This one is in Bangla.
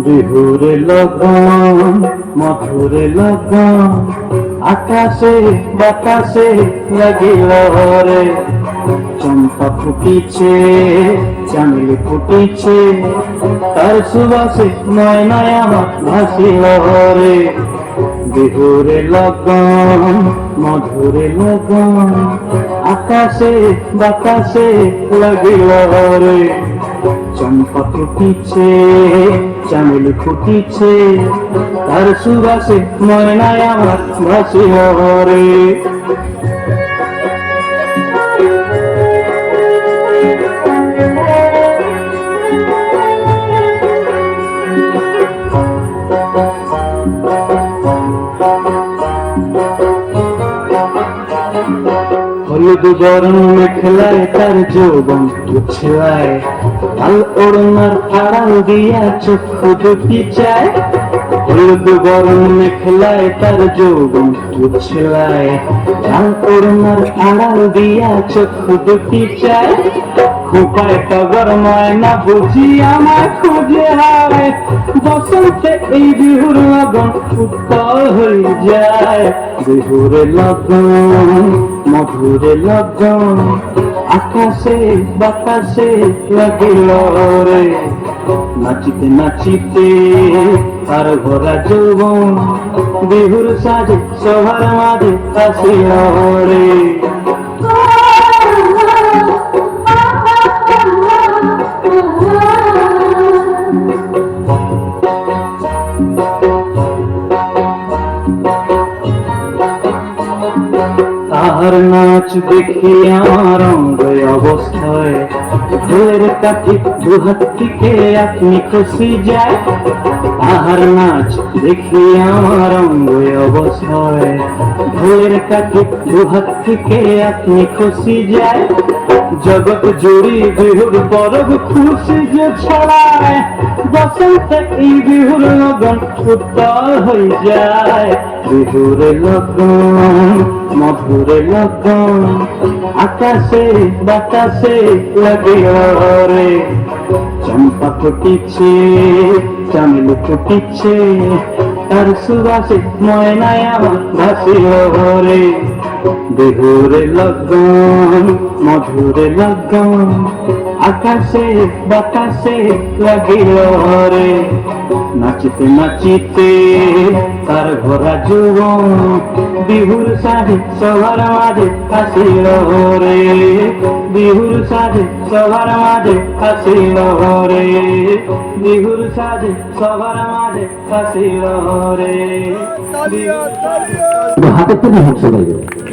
বিহুরে লগন মধুরে লগন আকাশে বাতাসে লাগিল রে, চম্পা ফুটিছে চামেলি ফুটিছে, তার সুবাসে নয় নয় আমার ভাসিল রে। বিহুরে লগন মধুরে লগন আকাশে বাতাসে লাগিল রে, চম্পা ফুটিছে চামেলি ফুটিছে, তার সুবাসে ময়নায় আমার ভাসিল রে। হলুদ বরণ মেখলায় তার যৌবন উছলায়, লাল ওড়নার আড়াল দিয়া চক্ষু দুটি চায়। হলুদ বরণ মেখলায় তার যৌবন উছলায়, লাল ওড়নার আড়াল দিয়া চক্ষু দুটি চায়। খোপায় টগর ময়না বুঝি আমার খুঁজে হায়, বসন্তে এই বিহুর লগন উত্তর হয়ে যায়। বিহুরে লগন মধুরে লগন আকাশে বাতাসে লাগিল রে, নাচিতে নাচিতে তার ভরা যৌবন বিহুর সাজে সবার মাঝে আসিল রে। তাহার নাচ দেখি আমার অঙ্গ অবস্থায়, ঢোলের কাঠি দুহাত থেকে আপনি খুশি যায়। তাহার নাচ দেখি আমার অঙ্গ অবস্থায়, ঢোলের কাঠি দুহাত থেকে আপনি খুশি যায়। জগৎ জুড়ি বিহুর পরব খুশি যে ছড়ায়, বসন্তে এই বিহুর লগন উত্তর হয়ে যায়। বিহুরে লগন মধুরে লগন আকাশে বাতাসে লাগিল রে, চম্পা ফুটিছে চামেলি ফুটিছে, তার সুবাসে ময়নায় আমার ভাসিল রে। বিহুরে লগন মধুরে লগন আকাশে বাতাসে লাগিল রে, নাচিতে নাচিতে তার ভরা যৌবন বিহুর সাজে সবার মাঝে আসিল রে। বিহুর সাজে সবার মাঝে আসিল রে, বিহুর সাজে সবার মাঝে আসিল রে। হাতের থেকে হাত চলে যাবে।